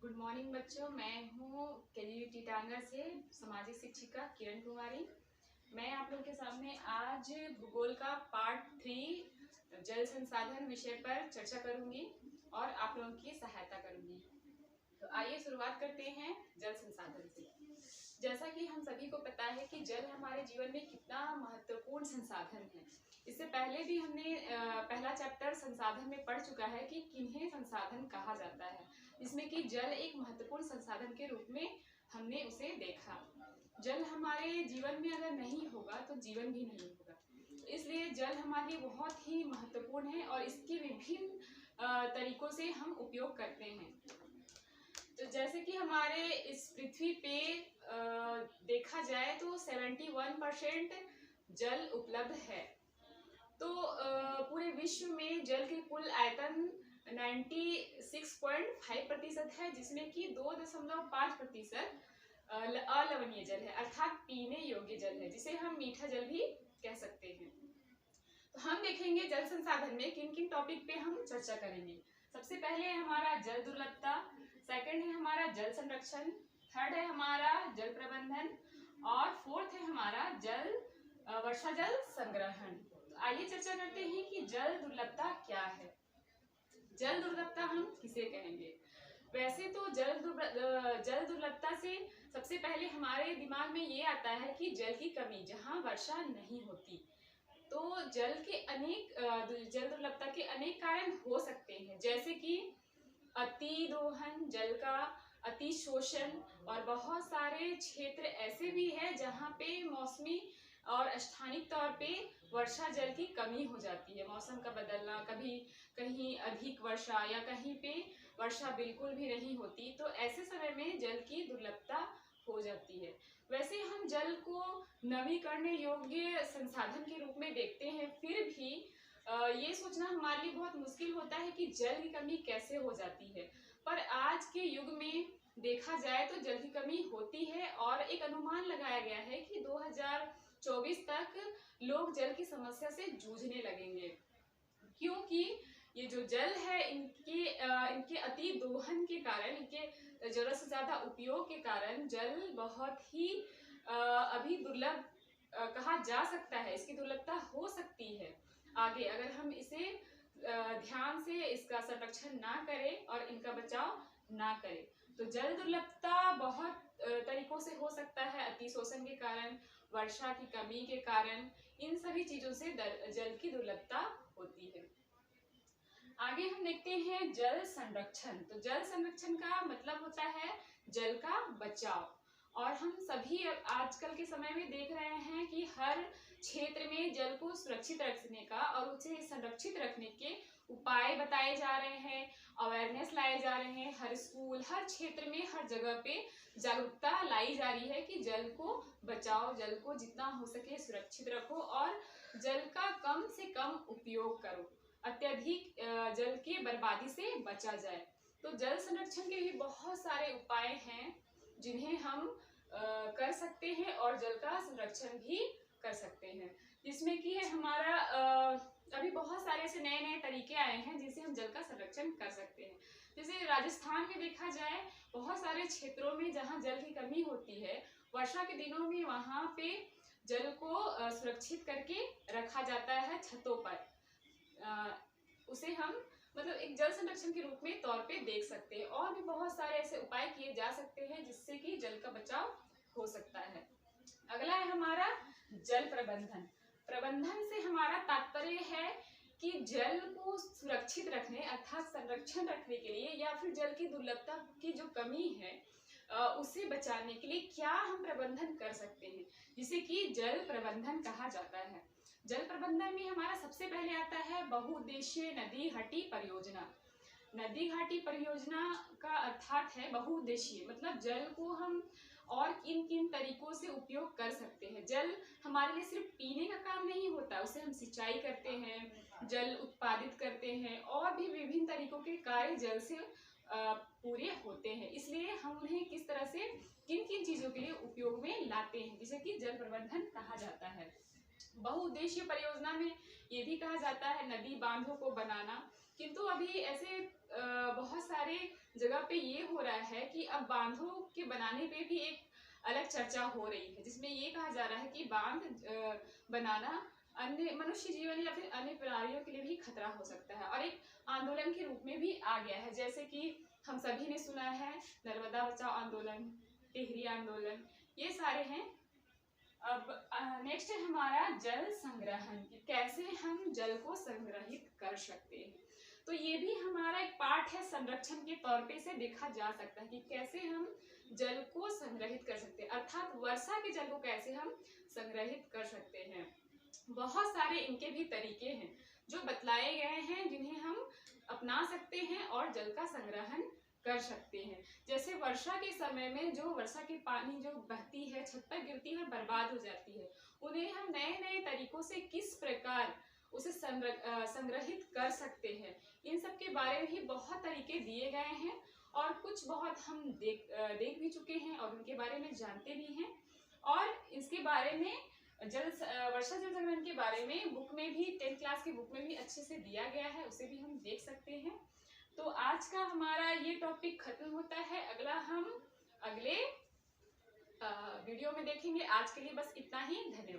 Good morning बच्चों, मैं हूँ केजी टीटांगर से सामाजिक शिक्षिका किरण कुमारी। मैं आप लोगों के सामने आज भूगोल का पार्ट 3 जल संसाधन विषय पर चर्चा करूंगी और आप लोगों की सहायता करूंगी। तो आइए शुरुआत करते हैं जल संसाधन से। जैसा कि हम सभी को पता है कि जल हमारे जीवन में कितना महत्वपूर्ण संसाधन है। इससे पहले भी हमने पहला चैप्टर संसाधन में पढ़ चुका है कि किन्हें संसाधन कहा जाता है, जिसमें कि जल एक महत्वपूर्ण संसाधन के रूप में हमने उसे देखा। जल हमारे जीवन में अगर नहीं होगा तो जीवन भी नहीं होगा, इसलिए जल हमारे लिए बहुत ही महत्वपूर्ण है और इसके विभिन्न तरीकों से हम उपयोग करते हैं। तो जैसे कि हमारे इस पृथ्वी पे देखा जाए तो 71% जल उपलब्ध है। तो पूरे विश्व में जल के कुल आयतन 96.5% है, जिसमें कि 2.5% अलवणीय जल है, अर्थात पीने योग्य जल है, जिसे हम मीठा जल भी कह सकते हैं। तो हम देखेंगे जल संसाधन में किन किन टॉपिक पे हम चर्चा करेंगे। सबसे पहले है हमारा जल दुर्लभता, सेकंड है हमारा जल संरक्षण, थर्ड है हमारा जल प्रबंधन और फोर्थ है हमारा वर्षा जल संग्रहण। तो आइए चर्चा करते हैं कि जल दुर्लभता क्या है। जल दुर्लभता हम किसे कहेंगे? वैसे तो जल दुर्लभता से सबसे पहले हमारे दिमाग में ये आता है कि जल की कमी, जहाँ वर्षा नहीं होती। तो जल दुर्लभता के अनेक कारण हो सकते हैं, जैसे कि अति दोहन, जल का अति शोषण, और बहुत सारे क्षेत्र ऐसे भी हैं जहाँ पे मौसमी और स्थानिक तौर पे वर्षा जल की कमी हो जाती है। मौसम का बदलना, कभी कहीं अधिक वर्षा या कहीं पे वर्षा बिल्कुल भी नहीं होती, तो ऐसे समय में जल की दुर्लभता हो जाती है। वैसे हम जल को नवीकरण योग्य संसाधन के रूप में देखते हैं, फिर भी ये सोचना हमारे लिए बहुत मुश्किल होता है कि जल की कमी कैसे हो जाती है। पर आज के युग में देखा जाए तो जल की कमी होती है और एक अनुमान लगाया गया है कि 2024 तक लोग जल की समस्या से जूझने लगेंगे, क्योंकि ये जो जल है इनके अति दोहन के कारण, इनके जरूरत से ज्यादा उपयोग के कारण जल बहुत ही अभी दुर्लभ कहा जा सकता है। इसकी दुर्लभता हो सकती है आगे, अगर हम इसे ध्यान से इसका संरक्षण ना करें और इनका बचाव ना करें। तो जल दुर्लभता बहुत तरीकों से हो सकता है, अति शोषण के कारण, वर्षा की कमी के कारण, इन सभी चीजों से जल की दुर्लभता होती है। आगे हम देखते हैं जल संरक्षण। तो जल संरक्षण का मतलब होता है जल का बचाव, और हम सभी आजकल के समय में देख रहे हैं कि हर क्षेत्र में जल को सुरक्षित रखने का और उसे संरक्षित रखने के उपाय बताए जा रहे हैं, अवेयरनेस लाए जा रहे हैं। हर स्कूल, हर क्षेत्र में, हर जगह पे जागरूकता लाई जा रही है कि जल को बचाओ, जल को जितना हो सके सुरक्षित रखो और जल का कम से कम उपयोग करो, अत्यधिक जल की बर्बादी से बचा जाए। तो जल संरक्षण के भी बहुत सारे उपाय हैं जिन्हें हम कर सकते हैं और जल का संरक्षण भी कर सकते हैं, जिसमें कि है हमारा अभी बहुत सारे ऐसे नए नए तरीके आए हैं जिनसे हम जल का संरक्षण कर सकते हैं। जैसे राजस्थान में देखा जाए, बहुत सारे क्षेत्रों में जहाँ जल की कमी होती है, वर्षा के दिनों में वहाँ पे जल को सुरक्षित करके रखा जाता है छतों पर। उसे हम मतलब एक जल संरक्षण के रूप में तौर पे देख सकते हैं। और भी बहुत सारे ऐसे उपाय किए जा सकते हैं जिससे कि जल का बचाव हो सकता है। अगला है हमारा जल प्रबंधन। प्रबंधन से हमारा तात्पर्य है कि जल को सुरक्षित रखने अर्थात संरक्षण रखने के लिए, या फिर जल की दुर्लभता की जो कमी है उसे बचाने के लिए क्या हम प्रबंधन कर सकते हैं, जिसे कि जल प्रबंधन कहा जाता है। जल प्रबंधन में हमारा सबसे पहले आता है बहुउद्देशीय नदी घाटी परियोजना। नदी घाटी परियोजना का अर्थात है बहुउद्देशीय, मतलब जल को हम और किन किन तरीकों से उपयोग कर सकते हैं। जल हमारे लिए सिर्फ पीने का काम नहीं होता, उससे हम सिंचाई करते हैं, जल उत्पादित करते हैं, और भी विभिन्न तरीकों के कार्य जल से पूरे होते हैं। इसलिए हम उन्हें किस तरह से किन किन चीजों के लिए उपयोग में लाते हैं, जिसे कि जल प्रबंधन कहा जाता है। बहुउद्देशीय परियोजना में ये भी कहा जाता है नदी बांधों को बनाना, किंतु अभी ऐसे बहुत सारे जगह पे ये हो रहा है कि अब बांधों के बनाने पे भी एक अलग चर्चा हो रही है, जिसमें ये कहा जा रहा है कि बांध बनाना अन्य मनुष्य जीवन या फिर अन्य प्राणियों के लिए भी खतरा हो सकता है और एक आंदोलन के रूप में भी आ गया है। जैसे कि हम सभी ने सुना है नर्मदा बचाओ आंदोलन, टिहरी आंदोलन, ये सारे हैं। अब नेक्स्ट है हमारा जल संग्रहण, कि कैसे हम जल को संग्रहित कर सकते हैं। तो ये भी हमारा एक पार्ट है, संरक्षण के तौर पे से देखा जा सकता है कि कैसे हम जल को संग्रहित कर सकते हैं, अर्थात वर्षा के जल को कैसे हम संग्रहित कर सकते हैं। बहुत सारे इनके भी तरीके हैं जो बतलाए गए हैं, जिन्हें हम अपना सकते हैं और जल का संग्रहण कर सकते हैं। जैसे वर्षा के समय में जो वर्षा के पानी जो बहती है, छत पर गिरती है और बर्बाद हो जाती है, उन्हें हम नए नए तरीकों से किस प्रकार उसे संग्रहित कर सकते हैं, इन सब के बारे में ही बहुत तरीके दिए गए हैं और कुछ बहुत हम देख भी चुके हैं और उनके बारे में जानते भी हैं। और इसके बारे में वर्षा जल संग्रहण के बारे में बुक में भी 10th क्लास की बुक में भी अच्छे से दिया गया है, उसे भी हम देख सकते हैं। तो आज का हमारा ये टॉपिक खत्म होता है, अगला हम अगले वीडियो में देखेंगे। आज के लिए बस इतना ही, धन्यवाद।